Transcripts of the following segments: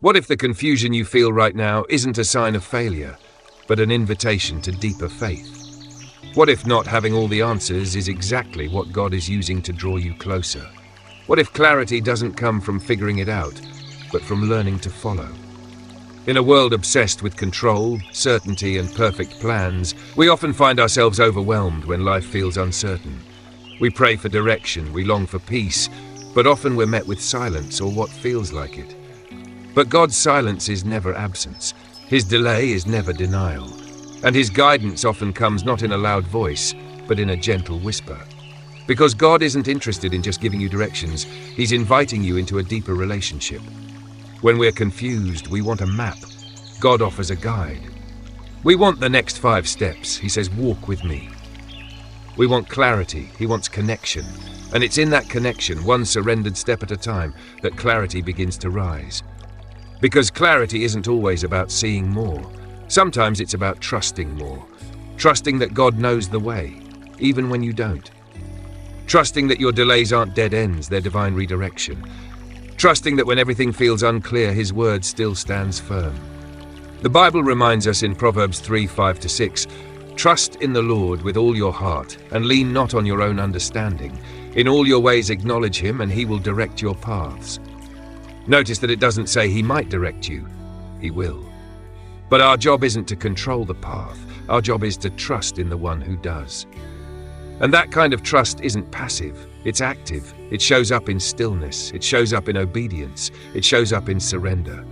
What if the confusion you feel right now isn't a sign of failure, but an invitation to deeper faith? What if not having all the answers is exactly what God is using to draw you closer? What if clarity doesn't come from figuring it out, but from learning to follow? In a world obsessed with control, certainty, and perfect plans, we often find ourselves overwhelmed when life feels uncertain. We pray for direction, we long for peace, but often we're met with silence or what feels like it. But God's silence is never absence. His delay is never denial. And His guidance often comes not in a loud voice, but in a gentle whisper. Because God isn't interested in just giving you directions, He's inviting you into a deeper relationship. When we're confused, we want a map. God offers a guide. We want the next 5 steps. He says, walk with me. We want clarity. He wants connection. And it's in that connection, one surrendered step at a time, that clarity begins to rise. Because clarity isn't always about seeing more. Sometimes it's about trusting more. Trusting that God knows the way, even when you don't. Trusting that your delays aren't dead ends, they're divine redirection. Trusting that when everything feels unclear, His word still stands firm. The Bible reminds us in Proverbs 3:5-6, trust in the Lord with all your heart, and lean not on your own understanding. In all your ways acknowledge Him, and He will direct your paths. Notice that it doesn't say He might direct you, He will. But our job isn't to control the path, our job is to trust in the one who does. And that kind of trust isn't passive, it's active. It shows up in stillness, it shows up in obedience, it shows up in surrender.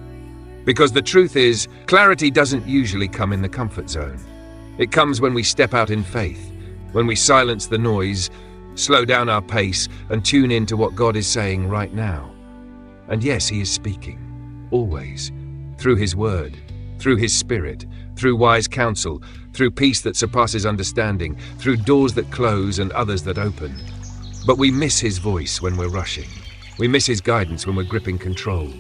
Because the truth is, clarity doesn't usually come in the comfort zone. It comes when we step out in faith, when we silence the noise, slow down our pace, and tune in to what God is saying right now. And yes, He is speaking, always, through His word, through His Spirit, through wise counsel, through peace that surpasses understanding, through doors that close and others that open. But we miss His voice when we're rushing. We miss His guidance when we're gripping control.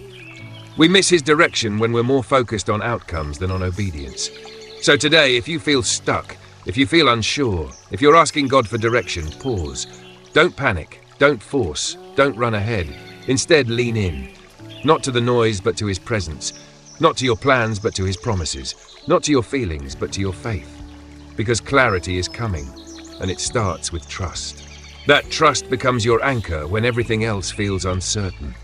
We miss His direction when we're more focused on outcomes than on obedience. So today, if you feel stuck, if you feel unsure, if you're asking God for direction, pause. Don't panic, don't force, don't run ahead. Instead, lean in. Not to the noise, but to His presence. Not to your plans, but to His promises. Not to your feelings, but to your faith. Because clarity is coming, and it starts with trust. That trust becomes your anchor when everything else feels uncertain.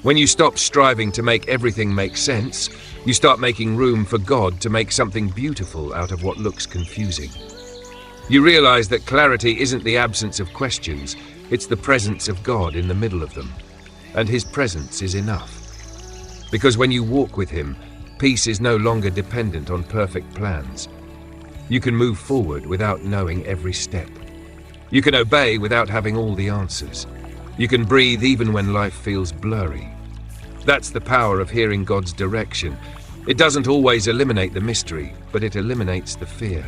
When you stop striving to make everything make sense, you start making room for God to make something beautiful out of what looks confusing. You realize that clarity isn't the absence of questions, it's the presence of God in the middle of them. And His presence is enough. Because when you walk with Him, peace is no longer dependent on perfect plans. You can move forward without knowing every step. You can obey without having all the answers. You can breathe even when life feels blurry. That's the power of hearing God's direction. It doesn't always eliminate the mystery, but it eliminates the fear.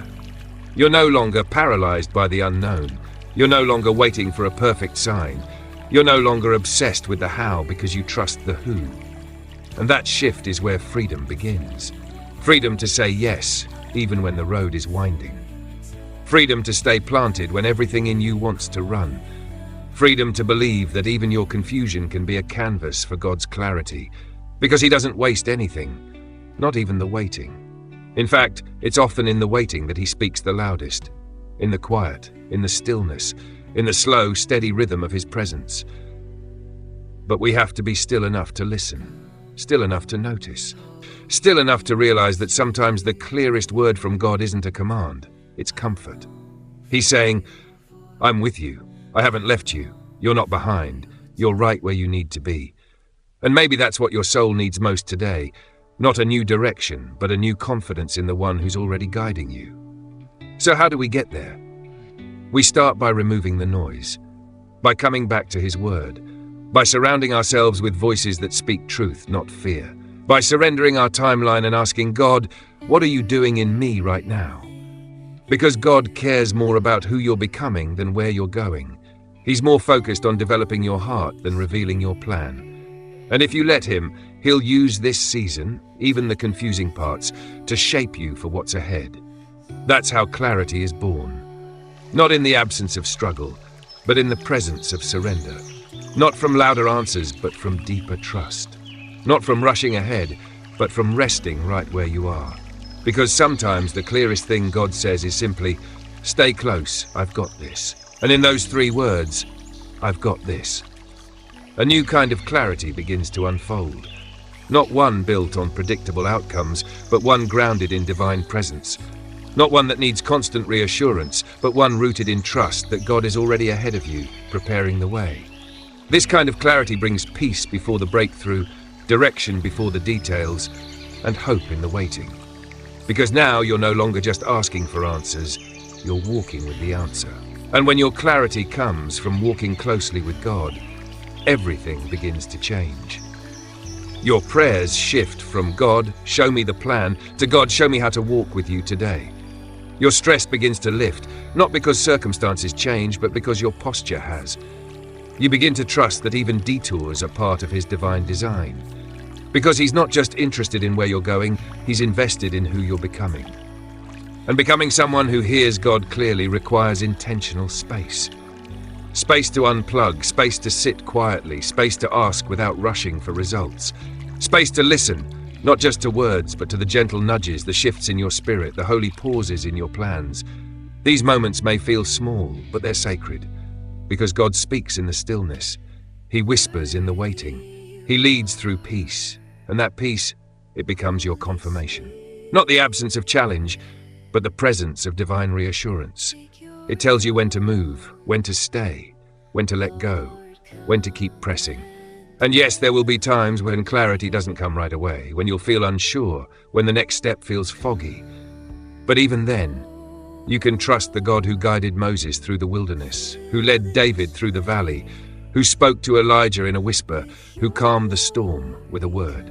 You're no longer paralyzed by the unknown. You're no longer waiting for a perfect sign. You're no longer obsessed with the how because you trust the who. And that shift is where freedom begins. Freedom to say yes, even when the road is winding. Freedom to stay planted when everything in you wants to run. Freedom to believe that even your confusion can be a canvas for God's clarity, because He doesn't waste anything, not even the waiting. In fact, it's often in the waiting that He speaks the loudest, in the quiet, in the stillness, in the slow, steady rhythm of His presence. But we have to be still enough to listen, still enough to notice, still enough to realize that sometimes the clearest word from God isn't a command, it's comfort. He's saying, I'm with you. I haven't left you. You're not behind. You're right where you need to be. And maybe that's what your soul needs most today. Not a new direction, but a new confidence in the one who's already guiding you. So how do we get there? We start by removing the noise, by coming back to His word, by surrounding ourselves with voices that speak truth, not fear, by surrendering our timeline and asking God, what are you doing in me right now? Because God cares more about who you're becoming than where you're going. He's more focused on developing your heart than revealing your plan. And if you let Him, He'll use this season, even the confusing parts, to shape you for what's ahead. That's how clarity is born. Not in the absence of struggle, but in the presence of surrender. Not from louder answers, but from deeper trust. Not from rushing ahead, but from resting right where you are. Because sometimes the clearest thing God says is simply, stay close, I've got this. And in those 3 words, I've got this. A new kind of clarity begins to unfold. Not one built on predictable outcomes, but one grounded in divine presence. Not one that needs constant reassurance, but one rooted in trust that God is already ahead of you, preparing the way. This kind of clarity brings peace before the breakthrough, direction before the details, and hope in the waiting. Because now you're no longer just asking for answers, you're walking with the answer. And when your clarity comes from walking closely with God, everything begins to change. Your prayers shift from God, show me the plan, to God, show me how to walk with you today. Your stress begins to lift, not because circumstances change, but because your posture has. You begin to trust that even detours are part of His divine design. Because He's not just interested in where you're going, He's invested in who you're becoming. And becoming someone who hears God clearly requires intentional space. Space to unplug, space to sit quietly, space to ask without rushing for results. Space to listen, not just to words, but to the gentle nudges, the shifts in your spirit, the holy pauses in your plans. These moments may feel small, but they're sacred. Because God speaks in the stillness. He whispers in the waiting. He leads through peace. And that peace, it becomes your confirmation. Not the absence of challenge, but the presence of divine reassurance. It tells you when to move, when to stay, when to let go, when to keep pressing. And yes, there will be times when clarity doesn't come right away, when you'll feel unsure, when the next step feels foggy. But even then, you can trust the God who guided Moses through the wilderness, who led David through the valley, who spoke to Elijah in a whisper, who calmed the storm with a word.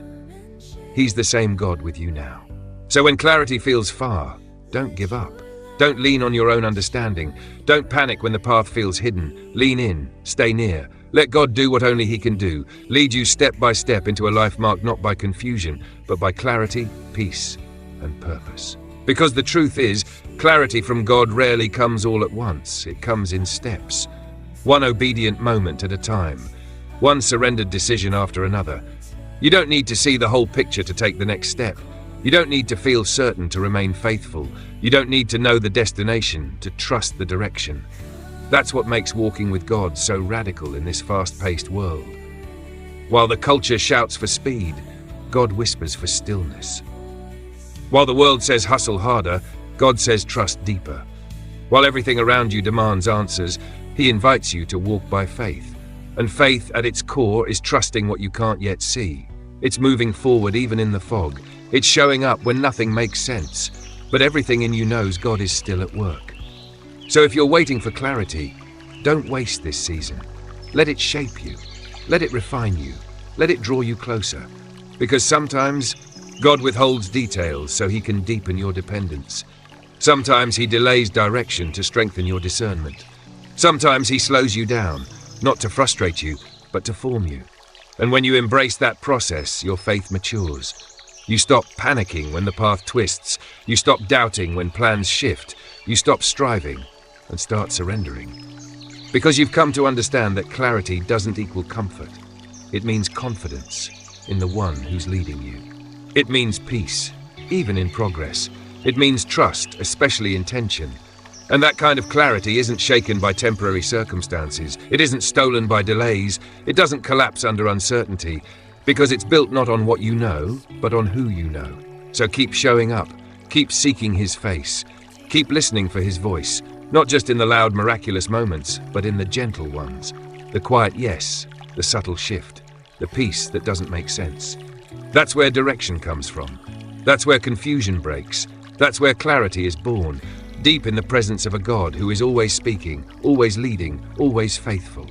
He's the same God with you now. So when clarity feels far, don't give up. Don't lean on your own understanding. Don't panic when the path feels hidden. Lean in, stay near. Let God do what only He can do. Lead you step by step into a life marked not by confusion, but by clarity, peace, and purpose. Because the truth is, clarity from God rarely comes all at once. It comes in steps. One obedient moment at a time. One surrendered decision after another. You don't need to see the whole picture to take the next step. You don't need to feel certain to remain faithful. You don't need to know the destination to trust the direction. That's what makes walking with God so radical in this fast-paced world. While the culture shouts for speed, God whispers for stillness. While the world says hustle harder, God says trust deeper. While everything around you demands answers, He invites you to walk by faith. And faith at its core is trusting what you can't yet see. It's moving forward even in the fog. It's showing up when nothing makes sense, but everything in you knows God is still at work. So if you're waiting for clarity, don't waste this season. Let it shape you. Let it refine you. Let it draw you closer. Because sometimes God withholds details so He can deepen your dependence. Sometimes He delays direction to strengthen your discernment. Sometimes He slows you down, not to frustrate you, but to form you. And when you embrace that process, your faith matures. You stop panicking when the path twists. You stop doubting when plans shift. You stop striving and start surrendering. Because you've come to understand that clarity doesn't equal comfort. It means confidence in the one who's leading you. It means peace, even in progress. It means trust, especially in tension. And that kind of clarity isn't shaken by temporary circumstances. It isn't stolen by delays. It doesn't collapse under uncertainty. Because it's built not on what you know, but on who you know. So keep showing up, keep seeking His face, keep listening for His voice, not just in the loud, miraculous moments, but in the gentle ones, the quiet yes, the subtle shift, the peace that doesn't make sense. That's where direction comes from. That's where confusion breaks. That's where clarity is born, deep in the presence of a God who is always speaking, always leading, always faithful.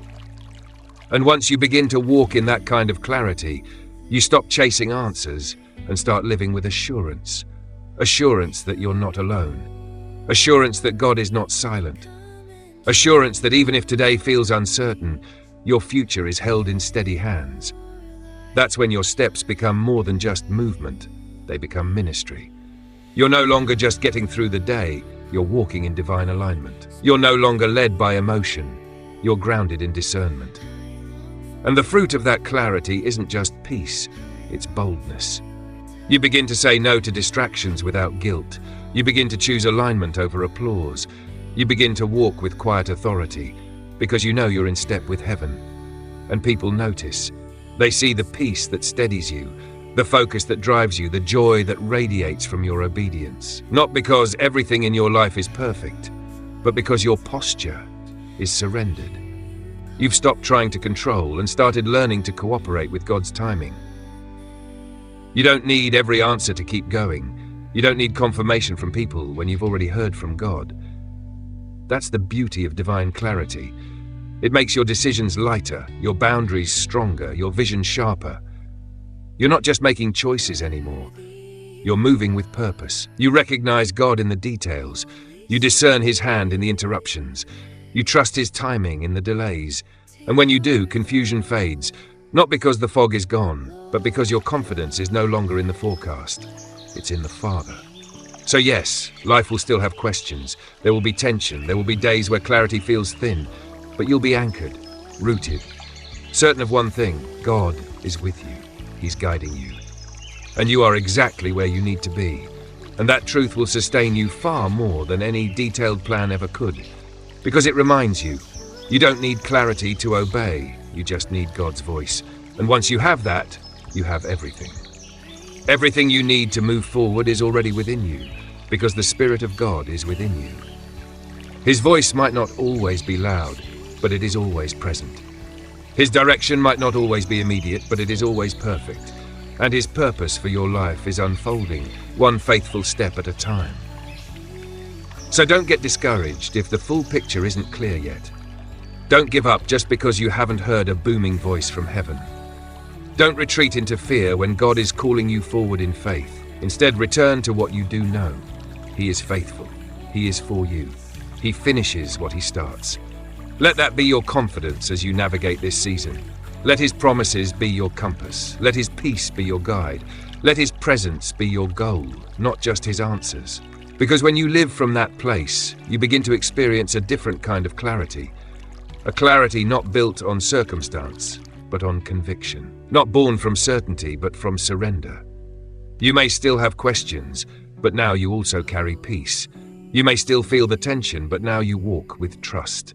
And once you begin to walk in that kind of clarity, you stop chasing answers and start living with assurance. Assurance that you're not alone. Assurance that God is not silent. Assurance that even if today feels uncertain, your future is held in steady hands. That's when your steps become more than just movement. They become ministry. You're no longer just getting through the day, you're walking in divine alignment. You're no longer led by emotion. You're grounded in discernment. And the fruit of that clarity isn't just peace, it's boldness. You begin to say no to distractions without guilt. You begin to choose alignment over applause. You begin to walk with quiet authority because you know you're in step with heaven. And people notice. They see the peace that steadies you, the focus that drives you, the joy that radiates from your obedience. Not because everything in your life is perfect, but because your posture is surrendered. You've stopped trying to control and started learning to cooperate with God's timing. You don't need every answer to keep going. You don't need confirmation from people when you've already heard from God. That's the beauty of divine clarity. It makes your decisions lighter, your boundaries stronger, your vision sharper. You're not just making choices anymore. You're moving with purpose. You recognize God in the details. You discern His hand in the interruptions. You trust His timing in the delays. And when you do, confusion fades, not because the fog is gone, but because your confidence is no longer in the forecast. It's in the Father. So yes, life will still have questions. There will be tension. There will be days where clarity feels thin, but you'll be anchored, rooted, certain of one thing: God is with you. He's guiding you. And you are exactly where you need to be. And that truth will sustain you far more than any detailed plan ever could. Because it reminds you, you don't need clarity to obey, you just need God's voice. And once you have that, you have everything. Everything you need to move forward is already within you, because the Spirit of God is within you. His voice might not always be loud, but it is always present. His direction might not always be immediate, but it is always perfect. And His purpose for your life is unfolding, one faithful step at a time. So don't get discouraged if the full picture isn't clear yet. Don't give up just because you haven't heard a booming voice from heaven. Don't retreat into fear when God is calling you forward in faith. Instead, return to what you do know. He is faithful. He is for you. He finishes what He starts. Let that be your confidence as you navigate this season. Let His promises be your compass. Let His peace be your guide. Let His presence be your goal, not just His answers. Because when you live from that place, you begin to experience a different kind of clarity. A clarity not built on circumstance, but on conviction. Not born from certainty, but from surrender. You may still have questions, but now you also carry peace. You may still feel the tension, but now you walk with trust.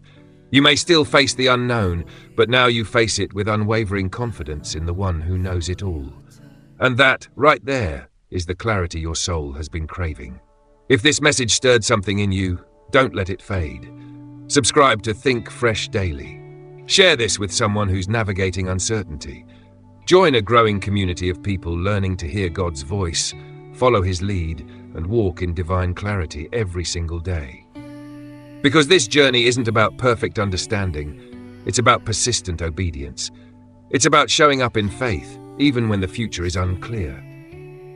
You may still face the unknown, but now you face it with unwavering confidence in the one who knows it all. And that, right there, is the clarity your soul has been craving. If this message stirred something in you, don't let it fade. Subscribe to Think Fresh Daily. Share this with someone who's navigating uncertainty. Join a growing community of people learning to hear God's voice, follow His lead, and walk in divine clarity every single day. Because this journey isn't about perfect understanding, it's about persistent obedience. It's about showing up in faith, even when the future is unclear.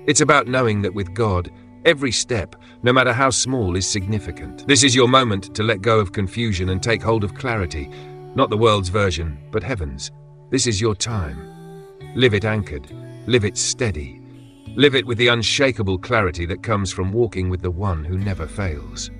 It's about knowing that with God, every step, no matter how small, is significant. This is your moment to let go of confusion and take hold of clarity, not the world's version, but heaven's. This is your time. Live it anchored, live it steady, live it with the unshakable clarity that comes from walking with the one who never fails.